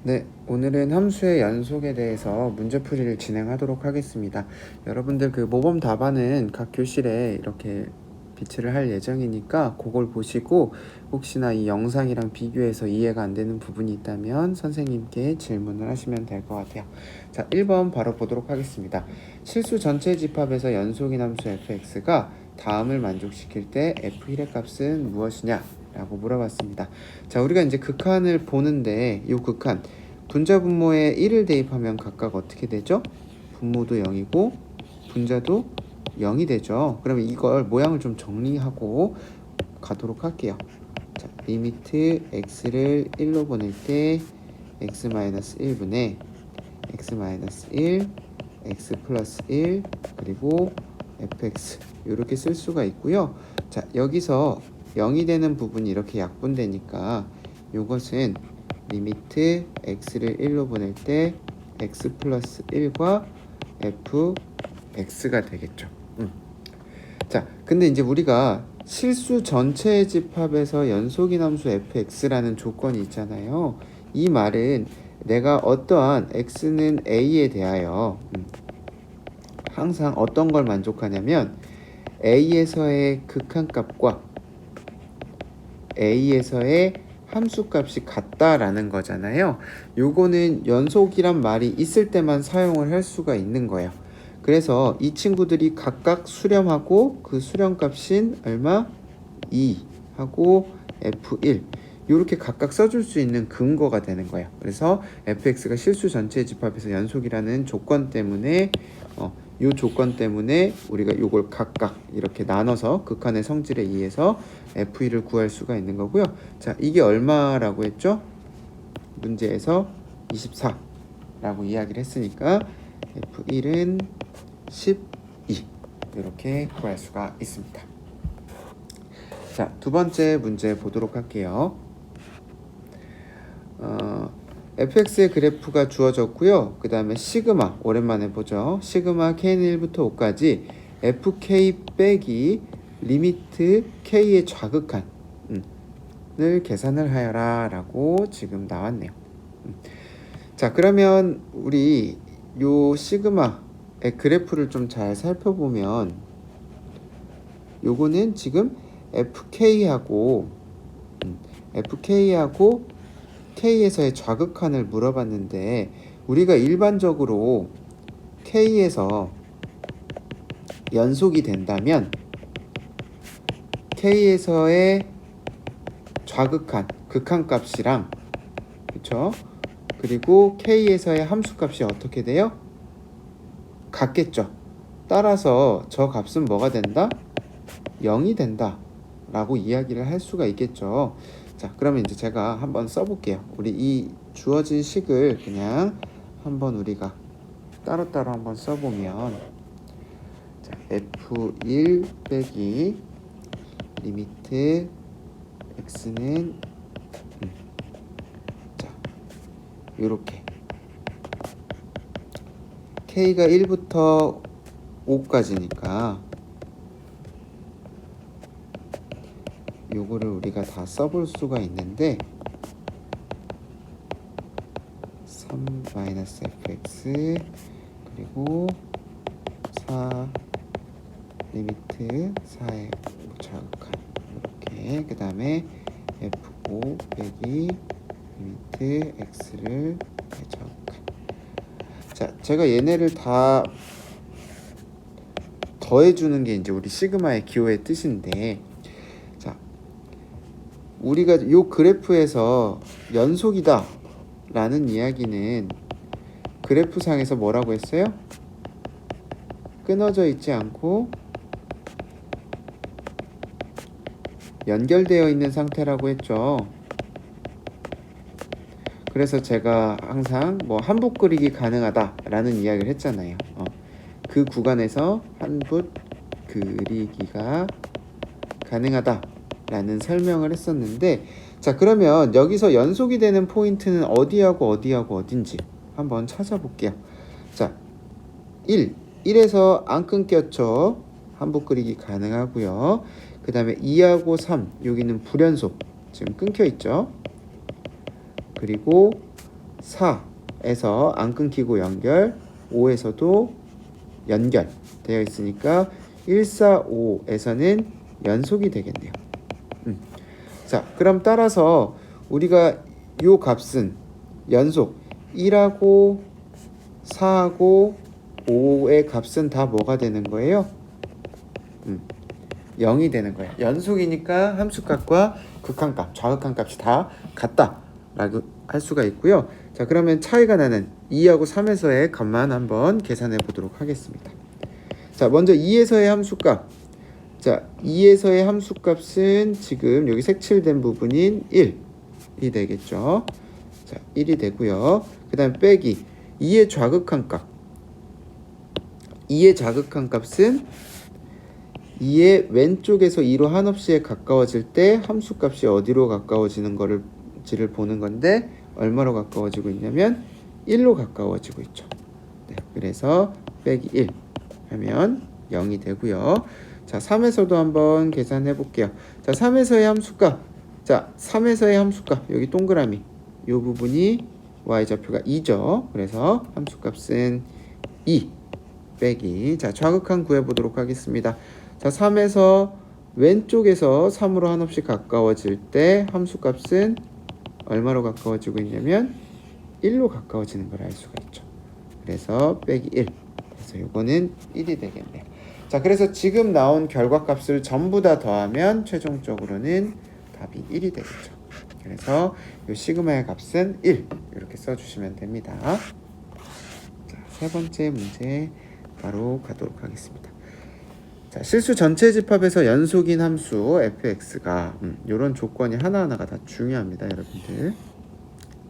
네, 오늘은 함수의 연속에 대해서 문제풀이를 진행하도록 하겠습니다. 여러분들 그 모범 답안은 각 교실에 이렇게 비치를 할 예정이니까 그걸 보시고 혹시나 이 영상이랑 비교해서 이해가 안 되는 부분이 있다면 선생님께 질문을 하시면 될 것 같아요. 자, 1번 바로 보도록 하겠습니다. 실수 전체 집합에서 연속인 함수 fx가 다음을 만족시킬 때 f1의 값은 무엇이냐? 라고 물어봤습니다. 자, 우리가 이제 극한을 보는데 이 극한 분자 분모에 1을 대입하면 각각 어떻게 되죠? 분모도 0이고 분자도 0이 되죠. 그러면 이걸 모양을 좀 정리하고 가도록 할게요. 자, 리미트 x를 1로 보낼 때 x-1분의 x-1 x 플러스 1 그리고 fx 이렇게 쓸 수가 있고요. 자, 여기서 0이 되는 부분이 이렇게 약분되니까 이것은 리미트 x를 1로 보낼 때 x 플러스 1과 fx가 되겠죠. 자, 근데 이제 우리가 실수 전체의 집합에서 연속인 함수 fx라는 조건이 있잖아요. 이 말은 내가 어떠한 x는 a에 대하여 항상 어떤 걸 만족하냐면 a에서의 극한값과 a에서의 함수값이 같다라는 거잖아요. 요거는 연속이란 말이 있을 때만 사용을 할 수가 있는 거예요. 그래서 이 친구들이 각각 수렴하고 그 수렴값인 얼마? 2 하고 f1 이렇게 각각 써줄 수 있는 근거가 되는 거예요. 그래서 fx가 실수 전체 집합에서 연속이라는 조건 때문에 이 조건 때문에 우리가 요걸 각각 이렇게 나눠서 극한의 성질에 의해서 f1을 구할 수가 있는 거고요. 자, 이게 얼마라고 했죠? 문제에서 24라고 이야기를 했으니까 f1은 12 이렇게 구할 수가 있습니다. 자, 두 번째 문제 보도록 할게요. fx의 그래프가 주어졌고요. 그 다음에 시그마 오랜만에 보죠. 시그마 k는 1부터 5까지 fk 빼기 리미트 k의 좌극한을 계산을 하여라 라고 지금 나왔네요. 자, 그러면 우리 요 시그마의 그래프를 좀 잘 살펴보면 요거는 지금 fk하고 K에서의 좌극한을 물어봤는데 우리가 일반적으로 K에서 연속이 된다면 K에서의 좌극한, 극한값이랑 그쵸? 그리고 K에서의 함수값이 어떻게 돼요? 같겠죠. 따라서 저 값은 뭐가 된다? 0이 된다 라고 이야기를 할 수가 있겠죠. 자, 그러면 이제 제가 한번 써볼게요. 우리 이 주어진 식을 그냥 한번 우리가 따로따로 한번 써보면 자, f1 빼기 리미트 x는 자, 요렇게 k가 1부터 5까지니까 요거를 우리가 다 써볼 수가 있는데 3-fx 그리고 4 리미트 4의 좌극한 이렇게 그 다음에 f5 빼기 리미트 x를 좌극한. 자, 제가 얘네를 다 더해주는 게 이제 우리 시그마의 기호의 뜻인데 우리가 이 그래프에서 연속이다 라는 이야기는 그래프상에서 뭐라고 했어요? 끊어져 있지 않고 연결되어 있는 상태라고 했죠. 그래서 제가 항상 뭐 한붓 그리기 가능하다 라는 이야기를 했잖아요. 그 구간에서 한붓 그리기가 가능하다 라는 설명을 했었는데 자, 그러면 여기서 연속이 되는 포인트는 어디하고 어디하고 어딘지 한번 찾아볼게요. 자, 1에서 안 끊겼죠. 한붓 그리기 가능하고요. 그 다음에 2하고 3 여기는 불연속 지금 끊겨 있죠. 그리고 4에서 안 끊기고 연결, 5에서도 연결 되어 있으니까 1, 4, 5에서는 연속이 되겠네요. 자, 그럼 따라서 우리가 요 값은 연속 1하고 4하고 5의 값은 다 뭐가 되는 거예요? 0이 되는 거예요. 연속이니까 함수값과 극한값, 좌극한값이 다 같다라고 할 수가 있고요. 자, 그러면 차이가 나는 2하고 3에서의 값만 한번 계산해 보도록 하겠습니다. 자, 먼저 2에서의 함수값. 자, 2에서의 함수값은 지금 여기 색칠된 부분인 1이 되겠죠. 자, 1이 되고요. 그 다음 빼기 2의 좌극한값. 2의 좌극한값은 2의 왼쪽에서 2로 한없이에 가까워질 때 함수값이 어디로 가까워지는 지를 보는 건데 얼마로 가까워지고 있냐면 1로 가까워지고 있죠. 네, 그래서 빼기 1 하면 0이 되고요. 자, 3에서도 한번 계산해 볼게요. 자, 3에서의 함수값. 자, 3에서의 함수값. 여기 동그라미. 이 부분이 y좌표가 2죠. 그래서 함수값은 2 빼기. 자, 좌극한 구해 보도록 하겠습니다. 자, 3에서 왼쪽에서 3으로 한없이 가까워질 때 함수값은 얼마로 가까워지고 있냐면 1로 가까워지는 걸 알 수가 있죠. 그래서 빼기 1. 그래서 요거는 1이 되겠네요. 자, 그래서 지금 나온 결과값을 전부 다 더하면 최종적으로는 답이 1이 되겠죠. 그래서 요 시그마의 값은 1 이렇게 써주시면 됩니다. 자, 세 번째 문제 바로 가도록 하겠습니다. 자, 실수 전체 집합에서 연속인 함수 fx가 이런 조건이 하나하나가 다 중요합니다, 여러분들.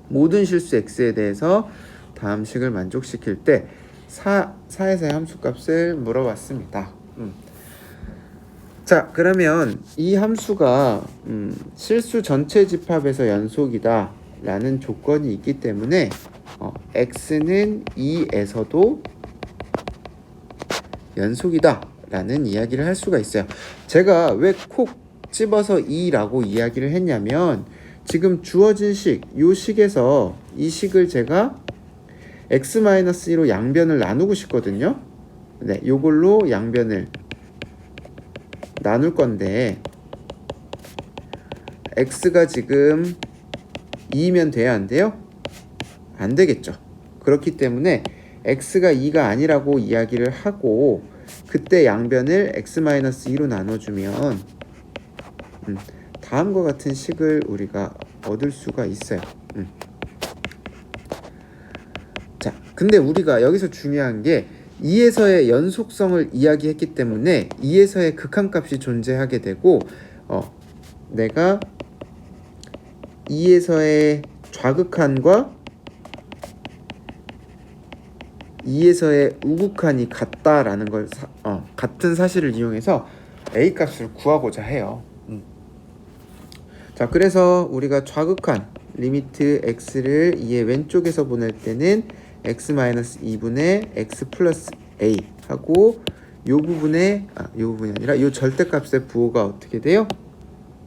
모든 실수 x에 대해서 다음 식을 만족시킬 때 4에서의 함수값을 물어봤습니다. 자, 그러면 이 함수가 실수 전체 집합에서 연속이다 라는 조건이 있기 때문에 x는 2에서도 연속이다 라는 이야기를 할 수가 있어요. 제가 왜 콕 집어서 2라고 이야기를 했냐면 지금 주어진 식, 요 식에서 이 식을 제가 x-2로 양변을 나누고 싶거든요. 네, 요걸로 양변을 나눌 건데 x가 지금 2면 돼야 안 돼요? 안 되겠죠. 그렇기 때문에 x가 2가 아니라고 이야기를 하고 그때 양변을 x-2로 나눠주면 다음과 같은 식을 우리가 얻을 수가 있어요. 자, 근데 우리가 여기서 중요한 게 2에서의 연속성을 이야기했기 때문에 2에서의 극한값이 존재하게 되고 내가 2에서의 좌극한과 2에서의 우극한이 같다라는 걸 같은 사실을 이용해서 a 값을 구하고자 해요. 자, 그래서 우리가 좌극한 리미트 x를 2의 왼쪽에서 보낼 때는 x-2분의 x 플러스 a 하고 요 부분에 요 부분이 아니라 요 절대값의 부호가 어떻게 돼요?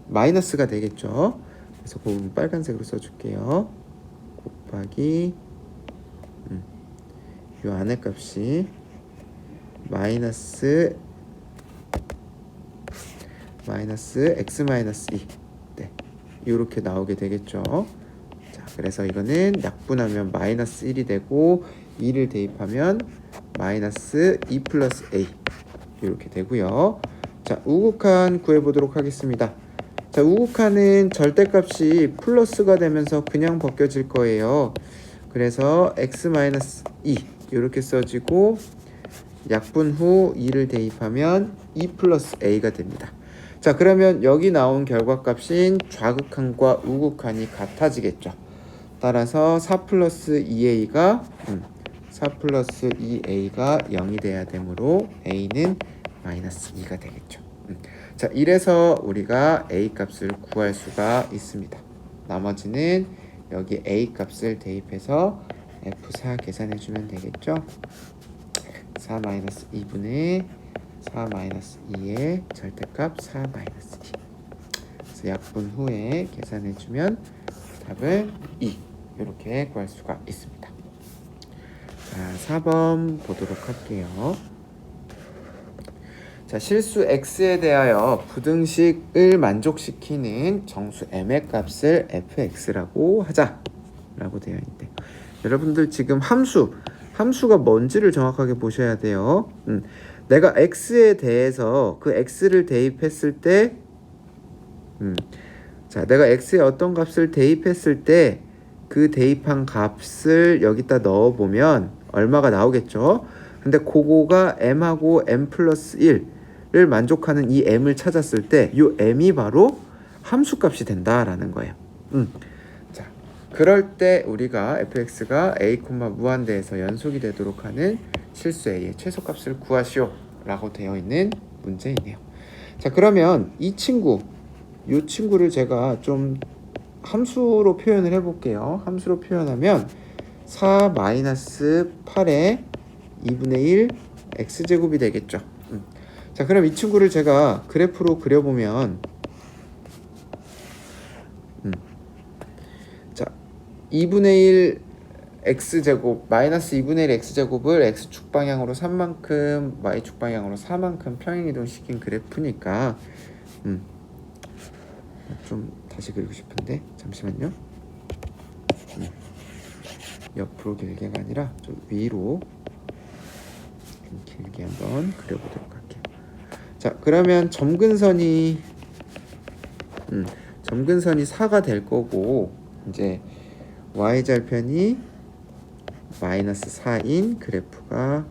마이너스가 되겠죠. 그래서 그 부분 빨간색으로 써줄게요. 곱하기 요 안의 값이 마이너스 x-2 네, 이렇게 나오게 되겠죠. 자, 그래서 이거는 약분하면 마이너스 1이 되고 2를 대입하면 마이너스 2 플러스 a 이렇게 되고요. 자, 우극한 구해보도록 하겠습니다. 자, 우극한은 절대값이 플러스가 되면서 그냥 벗겨질 거예요. 그래서 x-2 이렇게 써지고 약분 후 2를 대입하면 2 플러스 a가 됩니다. 자, 그러면 여기 나온 결과값인 좌극한과 우극한이 같아지겠죠. 따라서 4 플러스 2a가 0이 돼야 되므로 a는 마이너스 2가 되겠죠. 자, 이래서 우리가 a 값을 구할 수가 있습니다. 나머지는 여기 a 값을 대입해서 f4 계산해주면 되겠죠. 4-2분의 4-2의 절대값 4-2. 그래서 약분 후에 계산해주면 답은 2 이렇게 구할 수가 있습니다. 자, 4번 보도록 할게요. 자, 실수 x에 대하여 부등식을 만족시키는 정수 m의 값을 fx라고 하자 라고 되어 있는데, 여러분들 지금 함수가 뭔지를 정확하게 보셔야 돼요. 내가 x에 대해서 그 x를 대입했을 때 자, 내가 x에 어떤 값을 대입했을 때 그 대입한 값을 여기다 넣어보면 얼마가 나오겠죠. 근데 그거가 m하고 m 플러스 1을 만족하는 이 m을 찾았을 때 이 m이 바로 함수값이 된다라는 거예요. 자, 그럴 때 우리가 fx가 a, 무한대에서 연속이 되도록 하는 실수 a의 최소값을 구하시오 라고 되어 있는 문제이네요. 자, 그러면 이 친구를 제가 좀 함수로 표현을 해볼게요. 함수로 표현하면 4-8의 2분의 1 x제곱이 되겠죠. 자, 그럼 이 친구를 제가 그래프로 그려보면 자, 2분의 1 x제곱 마이너스 2분의 1 x제곱을 x축 방향으로 3만큼 y축 방향으로 4만큼 평행이동시킨 그래프니까 좀 다시 그리고 싶은데 잠시만요. 옆으로 길게가 아니라 좀 위로 좀 길게 한번 그려보도록 할게요. 자, 그러면 점근선이 4가 될 거고, 이제 y절편이 마이너스 4인 그래프가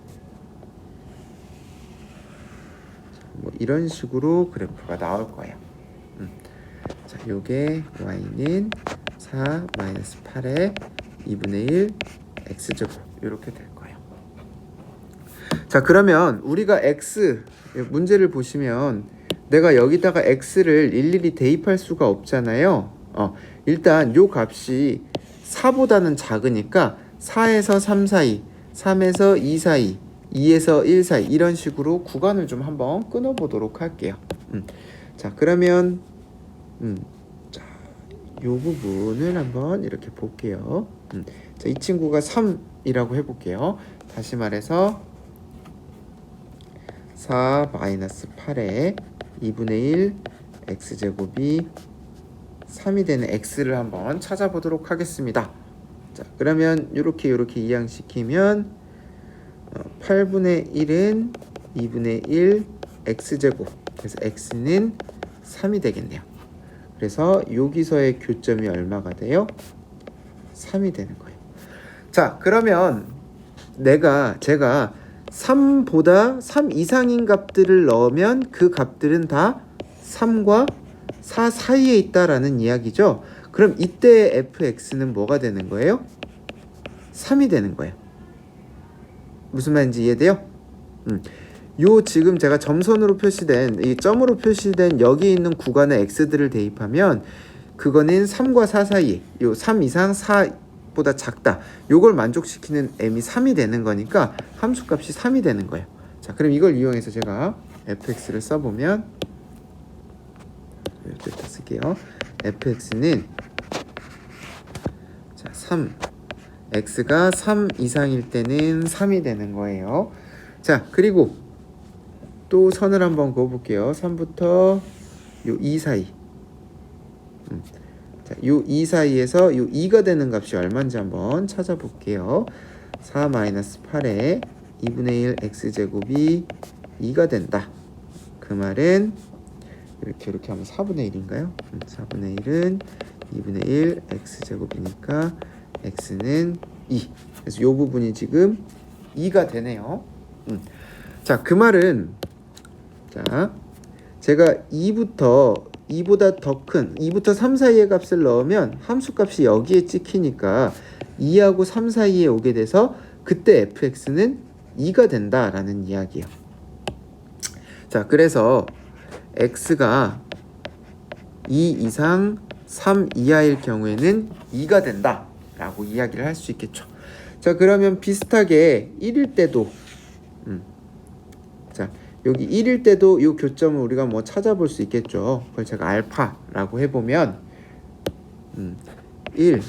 뭐 이런 식으로 그래프가 나올 거예요. 자, 요게 y는 4-8의 2분의 1 x제곱 이렇게 될 거예요. 자, 그러면 우리가 x 문제를 보시면 내가 여기다가 x를 일일이 대입할 수가 없잖아요. 일단 요 값이 4보다는 작으니까 4에서 3 사이, 3에서 2 사이, 2에서 1 사이 이런 식으로 구간을 좀 한번 끊어 보도록 할게요. 자, 그러면 자, 요 부분을 한번 이렇게 볼게요. 자, 이 친구가 3이라고 해볼게요. 다시 말해서 4-8의 2분의 1 x제곱이 3이 되는 x를 한번 찾아보도록 하겠습니다. 자, 그러면 이렇게 이항시키면 8분의 1은 2분의 1 x제곱, 그래서 x는 3이 되겠네요. 그래서 여기서의 교점이 얼마가 돼요? 3이 되는 거예요. 자, 그러면 제가 3보다 3 이상인 값들을 넣으면 그 값들은 다 3과 4 사이에 있다라는 이야기죠. 그럼 이때 fx는 뭐가 되는 거예요? 3이 되는 거예요. 무슨 말인지 이해돼요? 요 지금 제가 점선으로 표시된 이 점으로 표시된 여기 있는 구간에 x들을 대입하면 그거는 3과 4 사이에 요 3 이상 4보다 작다. 요걸 만족시키는 m이 3이 되는 거니까 함수값이 3이 되는 거예요. 자, 그럼 이걸 이용해서 제가 fx를 써보면 이렇게 쓸게요. fx는 자, 3 x가 3 이상일 때는 3이 되는 거예요. 자, 그리고 또 선을 한번 그어볼게요. 3부터 요 2 사이. 자, 요 2 사이에서 요 2가 되는 값이 얼마인지 한번 찾아볼게요. 4-8의 2분의 1 x제곱이 2가 된다. 그 말은 이렇게 하면 4분의 1인가요? 4분의 1은 2분의 1 x제곱이니까 x는 2. 그래서 요 부분이 지금 2가 되네요. 자, 그 말은 자, 제가 2보다 더 큰 2부터 3 사이의 값을 넣으면 함수값이 여기에 찍히니까 2하고 3 사이에 오게 돼서 그때 fx는 2가 된다라는 이야기예요. 자, 그래서 x가 2 이상 3 이하일 경우에는 2가 된다라고 이야기를 할 수 있겠죠. 자, 그러면 비슷하게 1일 때도 자, 여기 1일 때도 이 교점을 우리가 뭐 찾아볼 수 있겠죠. 그걸 제가 알파라고 해보면 1,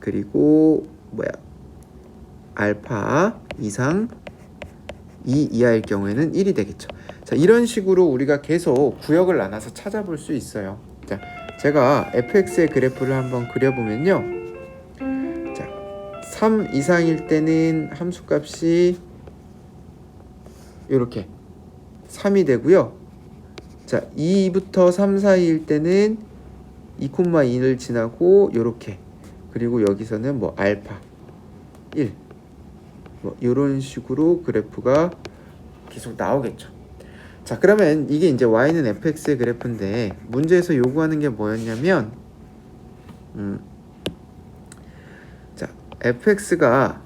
그 그리고 알파 이상 2 이하일 경우에는 1이 되겠죠. 자, 이런 식으로 우리가 계속 구역을 나눠서 찾아볼 수 있어요. 자, 제가 fx의 그래프를 한번 그려보면요. 자, 3 이상일 때는 함수값이 이렇게 3이 되고요. 자, 2부터 3 사이일 때는 2,2를 지나고 이렇게, 그리고 여기서는 알파 1 이런 식으로 그래프가 계속 나오겠죠. 자, 그러면 이게 이제 y는 fx의 그래프인데 문제에서 요구하는 게 뭐였냐면 자, fx가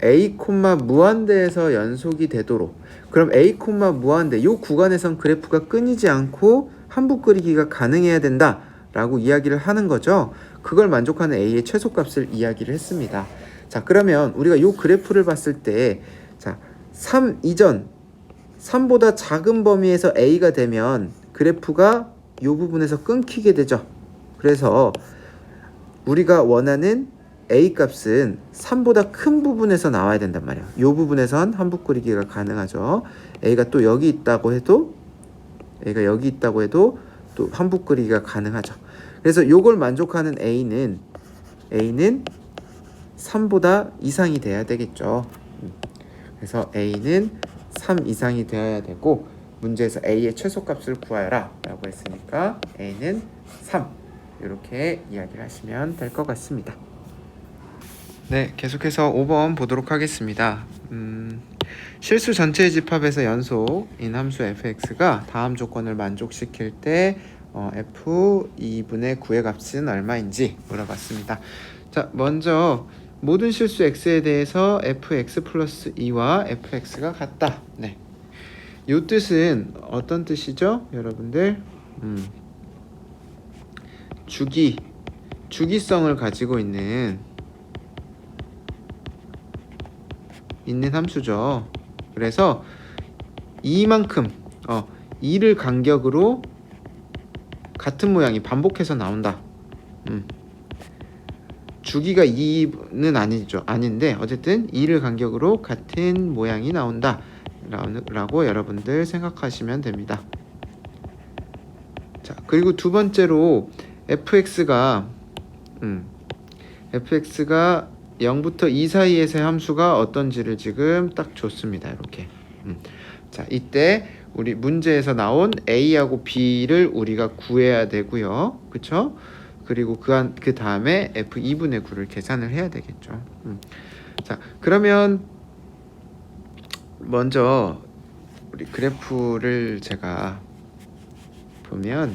a, 무한대에서 연속이 되도록, 그럼 a, 무한대 요 구간에선 그래프가 끊이지 않고 한부 끓이기가 가능해야 된다 라고 이야기를 하는 거죠. 그걸 만족하는 a의 최소값을 이야기를 했습니다. 자, 그러면 우리가 요 그래프를 봤을 때, 자, 3 이전 3보다 작은 범위에서 a가 되면 그래프가 요 부분에서 끊기게 되죠. 그래서 우리가 원하는 a 값은 3보다 큰 부분에서 나와야 된단 말이에요. 요 부분에선 한부 끓이기가 가능하죠. a가 또 여기 있다고 해도 또 한부 끓이기가 가능하죠. 그래서 요걸 만족하는 a는 3보다 이상이 돼야 되겠죠. 그래서 a는 3 이상이 되어야 되고, 문제에서 a의 최소값을 구하여라 라고 했으니까 a는 3, 이렇게 이야기를 하시면 될 것 같습니다. 네, 계속해서 5번 보도록 하겠습니다. 실수 전체의 집합에서 연속인 함수 fx가 다음 조건을 만족시킬 때 f 2분의 9의 값은 얼마인지 물어봤습니다. 자, 먼저 모든 실수 x에 대해서 fx 플러스 2와 fx가 같다. 네, 이 뜻은 어떤 뜻이죠, 여러분들? 주기성을 가지고 있는 함수죠. 그래서 이만큼 2를 간격으로 같은 모양이 반복해서 나온다. 주기가 2는 아닌데 어쨌든 2를 간격으로 같은 모양이 나온다 라고 여러분들 생각하시면 됩니다. 자, 그리고 두 번째로 fx가 0부터 2 사이에서의 함수가 어떤지를 지금 딱 줬습니다. 이렇게. 자, 이때 우리 문제에서 나온 a하고 b를 우리가 구해야 되고요. 그쵸? 그리고 그 다음에 f 2분의 9를 계산을 해야 되겠죠. 자, 그러면 먼저 우리 그래프를 제가 보면,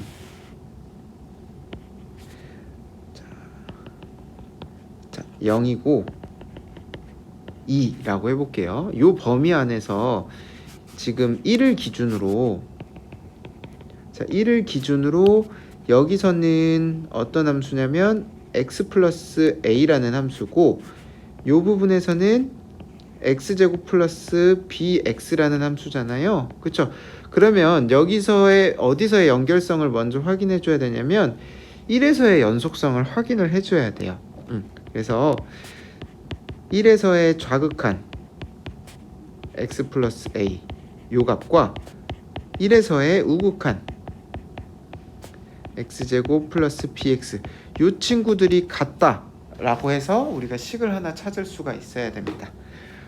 자 0이고 2라고 해볼게요. 이 범위 안에서 지금 1을 기준으로 여기서는 어떤 함수냐면 x 플러스 a라는 함수고, 이 부분에서는 x제곱 플러스 bx라는 함수잖아요. 그쵸? 그러면 여기서의 어디서의 연결성을 먼저 확인해 줘야 되냐면 1에서의 연속성을 확인을 해 줘야 돼요. 그래서 1에서의 좌극한 x 플러스 a 요 값과 1에서의 우극한 x제곱 플러스 bx 요 친구들이 같다 라고 해서 우리가 식을 하나 찾을 수가 있어야 됩니다.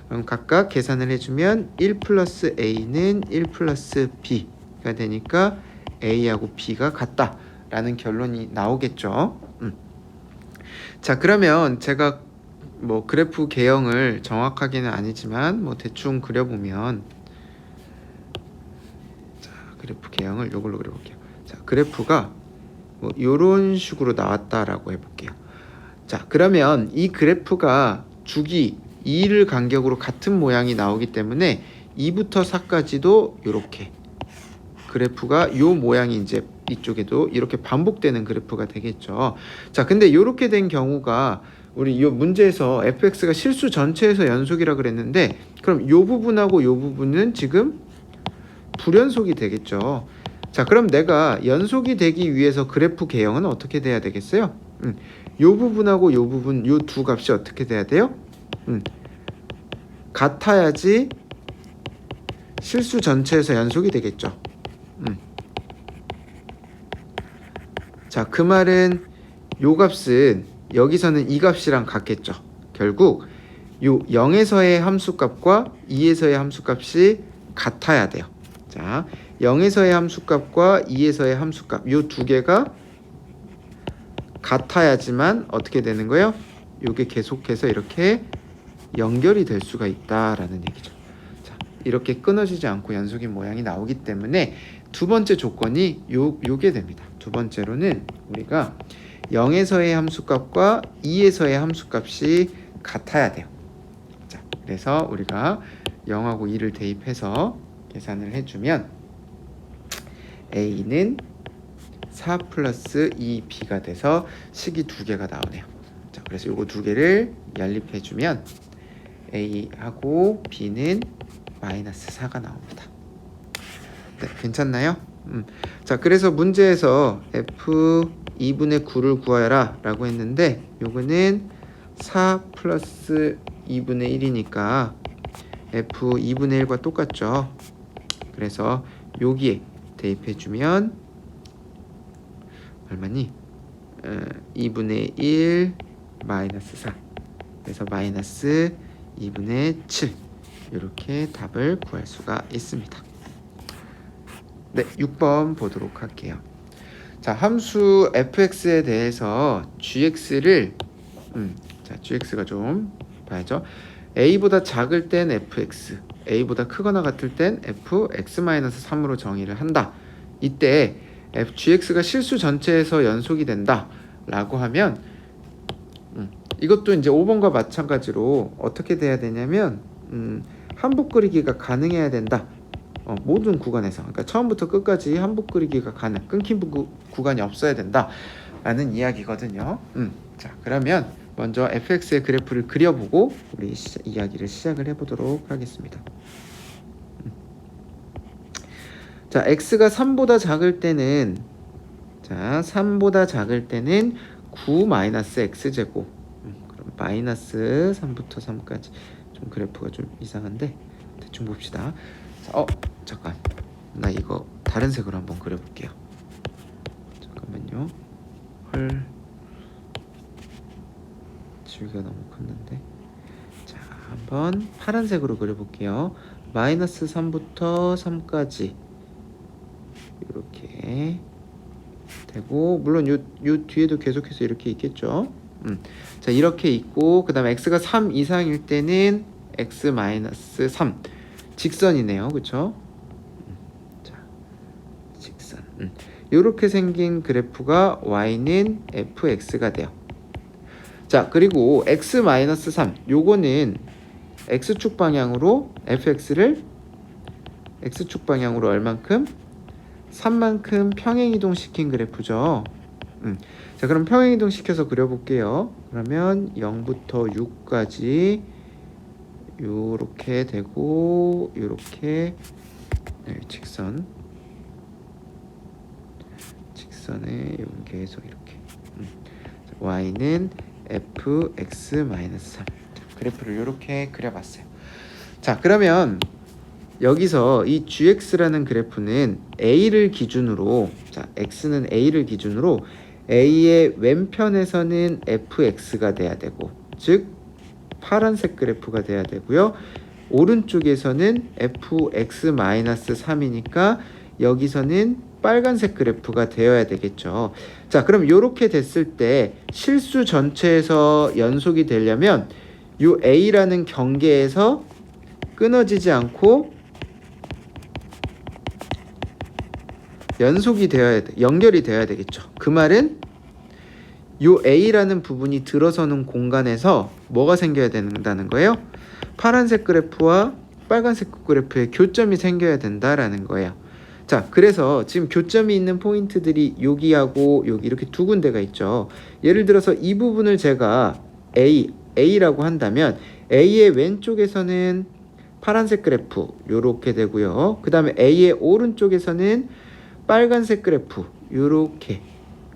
그럼 각각 계산을 해주면 1 플러스 a는 1 플러스 b가 되니까 a하고 b가 같다 라는 결론이 나오겠죠. 자, 그러면 제가 그래프 개형을 정확하게는 아니지만 대충 그려보면, 자, 그래프 개형을 요걸로 그려볼게요. 자, 그래프가 요런 식으로 나왔다라고 해볼게요. 자, 그러면 이 그래프가 주기 2를 간격으로 같은 모양이 나오기 때문에 2부터 4까지도 이렇게 그래프가 요 모양이 이제 이쪽에도 이렇게 반복되는 그래프가 되겠죠. 자, 근데 이렇게 된 경우가 우리 요 문제에서 fx가 실수 전체에서 연속이라 그랬는데, 그럼 요 부분하고 요 부분은 지금 불연속이 되겠죠. 자, 그럼 내가 연속이 되기 위해서 그래프 개형은 어떻게 돼야 되겠어요? 요 부분하고 요 부분 요 두 값이 어떻게 돼야 돼요? 같아야지 실수 전체에서 연속이 되겠죠. 자, 그 말은 요 값은 여기서는 이 값이랑 같겠죠. 결국 요 0에서의 함수값과 2에서의 함수값이 같아야 돼요. 자, 0에서의 함수값과 2에서의 함수값 요 두 개가 같아야지만 어떻게 되는 거예요? 요게 계속해서 이렇게 연결이 될 수가 있다라는 얘기죠. 자, 이렇게 끊어지지 않고 연속인 모양이 나오기 때문에 두 번째 조건이 요게 됩니다. 두 번째로는 우리가 0에서의 함수값과 2에서의 함수값이 같아야 돼요. 자, 그래서 우리가 0하고 2를 대입해서 계산을 해주면 A는 4 플러스 2B가 돼서 식이 두 개가 나오네요. 자, 그래서 요거 두 개를 연립해주면 A하고 B는 마이너스 4가 나옵니다. 네, 괜찮나요? 자, 그래서 문제에서 F 2분의 9를 구하여라 라고 했는데 요거는 4 플러스 2분의 1이니까 F 2분의 1과 똑같죠. 그래서 여기에 대입해주면 얼마니? 2분의 1 마이너스 4 그래서 마이너스 2분의 7 이렇게 답을 구할 수가 있습니다. 네, 6번 보도록 할게요. 자, 함수 fx에 대해서 gx를 자, gx가 좀 봐야죠. a보다 작을 땐 fx, a보다 크거나 같을 땐 fx-3으로 정의를 한다. 이때 gx가 실수 전체에서 연속이 된다 라고 하면 이것도 이제 5번과 마찬가지로 어떻게 돼야 되냐면 한복 그리기가 가능해야 된다. 모든 구간에서, 그러니까 처음부터 끝까지 한복 그리기가 가능, 끊긴 구간이 없어야 된다 라는 이야기거든요. 자, 그러면 먼저 fx의 그래프를 그려보고 우리 이야기를 시작을 해보도록 하겠습니다. 자, x가 3보다 작을 때는, 자, 3보다 작을 때는 9 마이너스 x제곱, 그럼 마이너스 3부터 3까지. 좀 그래프가 좀 이상한데 대충 봅시다. 자, 잠깐, 나 이거 다른 색으로 한번 그려볼게요. 잠깐만요. 헐, 줄기가 너무 컸는데. 자, 한번 파란색으로 그려볼게요. 마이너스 3부터 3까지 이렇게 되고, 물론 요 뒤에도 계속해서 이렇게 있겠죠. 자, 이렇게 있고, 그 다음에 x가 3 이상일 때는 x-3 직선이네요. 그쵸? 자, 직선. 요렇게 생긴 그래프가 y는 fx가 돼요. 자, 그리고 x-3 요거는 x축 방향으로 fx를 x축 방향으로 얼만큼? 3만큼 평행이동 시킨 그래프죠. 자, 그럼 평행이동 시켜서 그려볼게요. 그러면 0부터 6까지 요렇게 되고, 요렇게 직선에 여기 계속 이렇게 y는 fx-3 그래프를 요렇게 그려봤어요. 자, 그러면 여기서 이 gx라는 그래프는 a를 기준으로, 자, x는 a를 기준으로 a의 왼편에서는 fx가 돼야 되고, 즉 파란색 그래프가 돼야 되고요. 오른쪽에서는 fx-3이니까 여기서는 빨간색 그래프가 되어야 되겠죠. 자, 그럼 이렇게 됐을 때 실수 전체에서 연속이 되려면 이 a라는 경계에서 끊어지지 않고 연속이 되어야 돼, 연결이 되어야 되겠죠. 그 말은 요 A라는 부분이 들어서는 공간에서 뭐가 생겨야 된다는 거예요? 파란색 그래프와 빨간색 그래프의 교점이 생겨야 된다라는 거예요. 자, 그래서 지금 교점이 있는 포인트들이 여기하고 여기 이렇게 두 군데가 있죠. 예를 들어서 이 부분을 제가 A라고 한다면 A의 왼쪽에서는 파란색 그래프 요렇게 되고요. 그 다음에 A의 오른쪽에서는 빨간색 그래프 요렇게,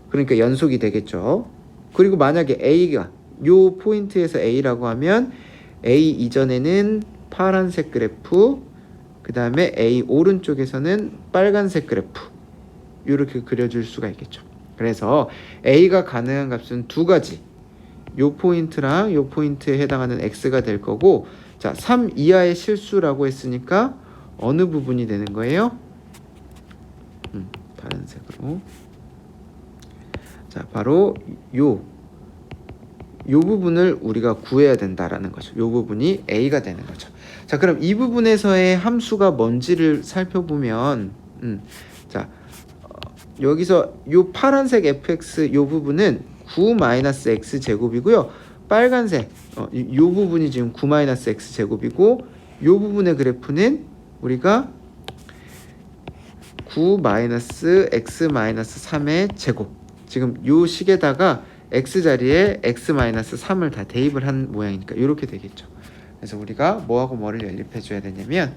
그러니까 연속이 되겠죠. 그리고 만약에 A가 요 포인트에서 A라고 하면 A 이전에는 파란색 그래프, 그 다음에 A 오른쪽에서는 빨간색 그래프, 이렇게 그려줄 수가 있겠죠. 그래서 A가 가능한 값은 두 가지, 요 포인트랑 요 포인트에 해당하는 X가 될 거고, 자, 3 이하의 실수라고 했으니까 어느 부분이 되는 거예요? 파란색으로. 자, 바로 요 부분을 우리가 구해야 된다라는 거죠. 요 부분이 A가 되는 거죠. 자, 그럼 이 부분에서의 함수가 뭔지를 살펴보면, 자, 여기서 요 파란색 fx 요 부분은 9-x 제곱이고요. 빨간색 요 부분이 지금 9-x 제곱이고, 요 부분의 그래프는 우리가 9-x-3의 제곱. 지금 요 식에다가 x 자리에 x-3을 다 대입을 한 모양이니까 이렇게 되겠죠. 그래서 우리가 뭐하고 뭐를 연립해 줘야 되냐면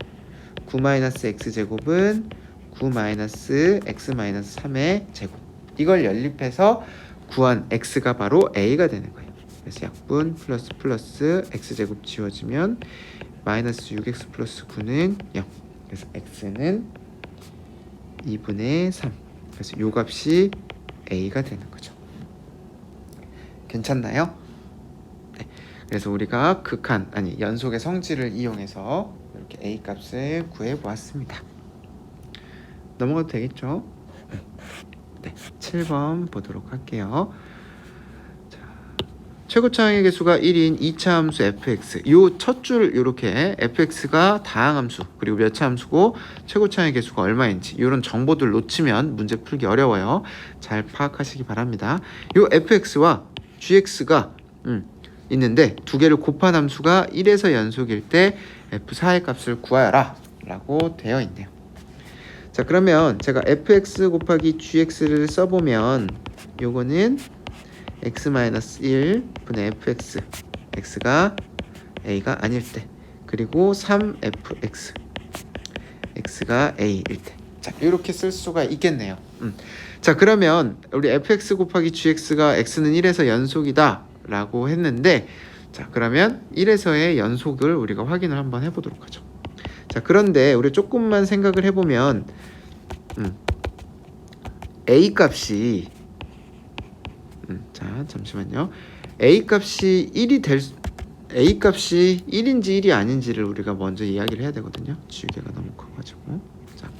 9-x 제곱은 9-x-3의 제곱, 이걸 연립해서 구한 x가 바로 a가 되는 거예요. 그래서 약분 플러스 x제곱 지워지면 마이너스 6x 플러스 9는 0. 그래서 x는 2분의 3. 그래서 요 값이 a가 되는 거죠. 괜찮나요? 네. 그래서 우리가 연속의 성질을 이용해서 이렇게 a 값을 구해 보았습니다. 넘어가도 되겠죠? 네, 7번 보도록 할게요. 자, 최고차항의 개수가 1인 2차 함수 fx. 요 첫 줄 이렇게 fx가 다항함수, 그리고 몇 차 함수고 최고차항의 개수가 얼마인지 이런 정보들 놓치면 문제 풀기 어려워요. 잘 파악하시기 바랍니다. 요 fx와 gx가 있는데 두 개를 곱한 함수가 1에서 연속일 때 f4의 값을 구하여라 라고 되어 있네요. 자, 그러면 제가 fx 곱하기 gx를 써보면 요거는 x-1 분의 fx, x가 a가 아닐 때, 그리고 3fx, x가 a일 때. 자, 이렇게 쓸 수가 있겠네요. 자, 그러면 우리 fx 곱하기 gx가 x는 1에서 연속이다 라고 했는데, 자, 그러면 1에서의 연속을 우리가 확인을 한번 해보도록 하죠. 자, 그런데 우리 조금만 생각을 해보면 a 값이 자, 잠시만요. a 값이 1인지 1이 아닌지를 우리가 먼저 이야기를 해야 되거든요. 지우개가 너무 커가지고. 자,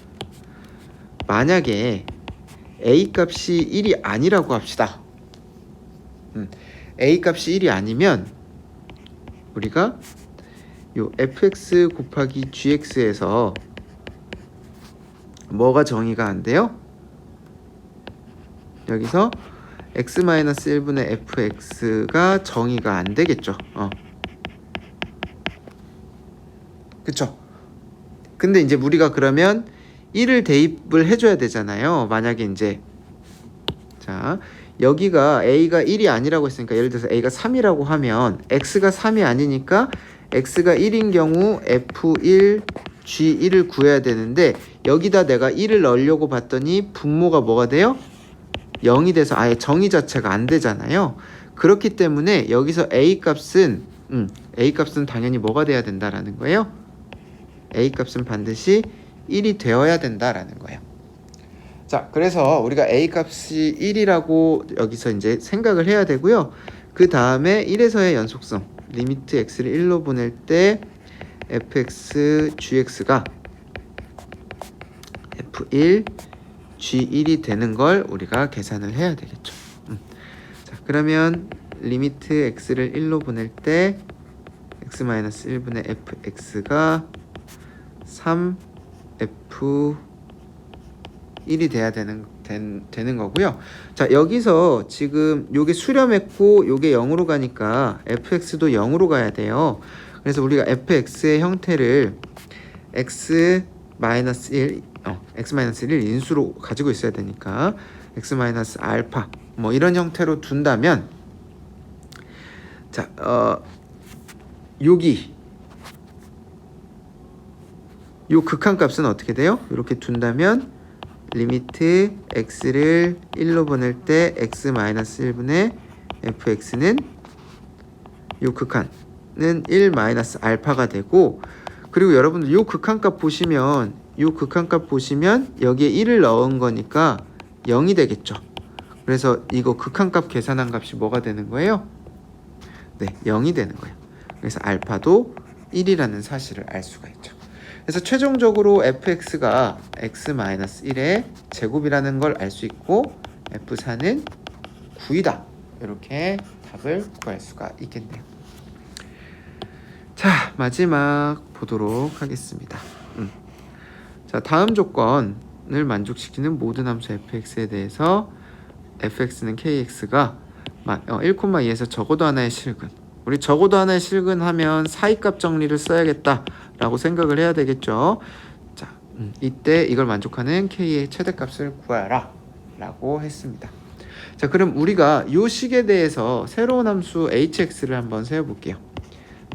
만약에 a 값이 1이 아니라고 합시다. a 값이 1이 아니면 우리가 요 fx 곱하기 gx에서 뭐가 정의가 안 돼요? 여기서 x-1분의 fx가 정의가 안 되겠죠. 그쵸? 근데 이제 우리가 그러면 1을 대입을 해줘야 되잖아요. 만약에 이제, 자, 여기가 a가 1이 아니라고 했으니까, 예를 들어서 a가 3이라고 하면 x가 3이 아니니까 x가 1인 경우 f1 g1을 구해야 되는데, 여기다 내가 1을 넣으려고 봤더니 분모가 뭐가 돼요? 0이 돼서 아예 정의 자체가 안 되잖아요. 그렇기 때문에 여기서 a 값은 당연히 뭐가 돼야 된다라는 거예요? a 값은 반드시 1이 되어야 된다라는 거예요. 자, 그래서 우리가 a 값이 1이라고 여기서 이제 생각을 해야 되고요. 그 다음에 1에서의 연속성, 리미트 x를 1로 보낼 때 fx gx가 f1 g1이 되는 걸 우리가 계산을 해야 되겠죠. 자, 그러면 리미트 x를 1로 보낼 때 x-1분의 fx가 3f1이 돼야 되는 거고요. 자, 여기서 지금 요게 수렴했고 요게 0으로 가니까 fx도 0으로 가야 돼요. 그래서 우리가 fx의 형태를 x-1 인수로 가지고 있어야 되니까 x-알파 뭐 이런 형태로 둔다면, 자, 여기 요 극한값은 어떻게 돼요? 이렇게 둔다면 리미트 x를 1로 보낼 때 x-1분의 fx는 요 극한은 1 마이너스 알파가 되고, 그리고 여러분들 요 극한값 보시면 여기에 1을 넣은 거니까 0이 되겠죠. 그래서 이거 극한값 계산한 값이 뭐가 되는 거예요? 네, 0이 되는 거예요. 그래서 알파도 1이라는 사실을 알 수가 있죠. 그래서 최종적으로 fx가 x-1의 제곱이라는 걸 알 수 있고 f4는 9이다. 이렇게 답을 구할 수가 있겠네요. 자, 마지막 보도록 하겠습니다. 자, 다음 조건을 만족시키는 모든 함수 fx에 대해서 fx는 kx가 1,2에서 적어도 하나의 실근. 우리 적어도 하나의 실근 하면 사이값 정리를 써야겠다 라고 생각을 해야 되겠죠. 자, 이때 이걸 만족하는 k의 최대값을 구하라 라고 했습니다. 자, 그럼 우리가 이 식에 대해서 새로운 함수 hx를 한번 세워볼게요.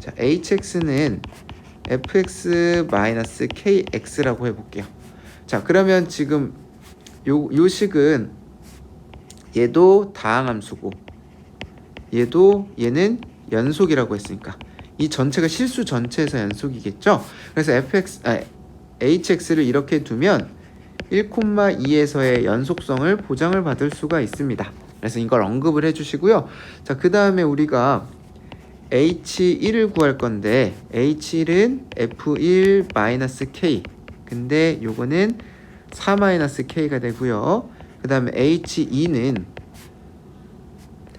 자, hx는 fx-kx라고 해볼게요. 자, 그러면 지금 요 식은 얘도 다항함수고 얘는 연속이라고 했으니까 이 전체가 실수 전체에서 연속이겠죠. 그래서 hx를 이렇게 두면 1,2에서의 연속성을 보장을 받을 수가 있습니다. 그래서 이걸 언급을 해주시고요. 자, 그 다음에 우리가 h1을 구할 건데 h1은 f1-k, 근데 요거는 4-k가 되고요. 그 다음에 h2는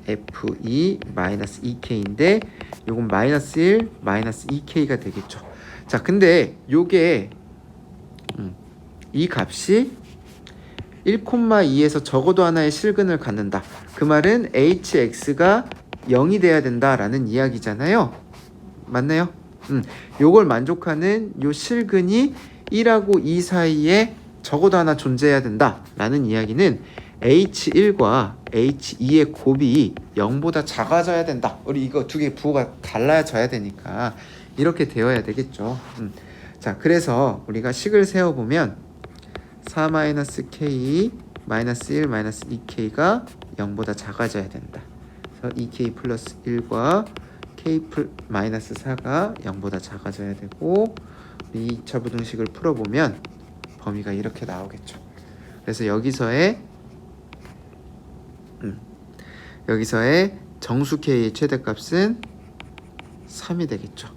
f2-2k인데 요건 -1, -2k가 되겠죠. 자, 근데 요게 이 값이 1,2에서 적어도 하나의 실근을 갖는다. 그 말은 hx가 0이 돼야 된다라는 이야기잖아요. 맞나요? 요걸 만족하는 요 실근이 1하고 2 사이에 적어도 하나 존재해야 된다라는 이야기는 h1과 h2의 곱이 0보다 작아져야 된다. 우리 이거 두 개 부호가 달라져야 되니까 이렇게 되어야 되겠죠. 자, 그래서 우리가 식을 세워보면 4-k, -1, -2k가 0보다 작아져야 된다. 그래서 2k 플러스 1과 k 마이너스 4가 0보다 작아져야 되고, 이 2차 부등식을 풀어보면 범위가 이렇게 나오겠죠. 그래서 여기서의 정수 k의 최대값은 3이 되겠죠.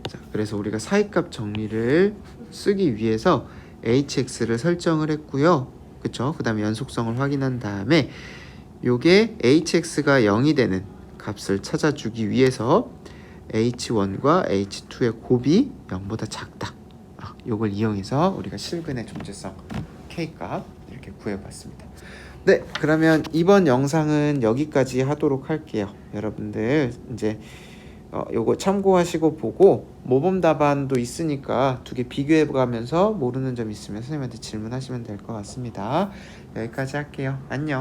자, 그래서 우리가 사이값 정리를 쓰기 위해서 hx를 설정을 했고요. 그쵸? 그 다음에 연속성을 확인한 다음에 요게 hx가 0이 되는 값을 찾아주기 위해서 h1과 h2의 곱이 0보다 작다. 요걸 이용해서 우리가 실근의 존재성 k값 이렇게 구해봤습니다. 네, 그러면 이번 영상은 여기까지 하도록 할게요. 여러분들 이제 요거 참고하시고 보고 모범 답안도 있으니까 두 개 비교해 가면서 모르는 점 있으면 선생님한테 질문하시면 될 것 같습니다. 여기까지 할게요. 안녕.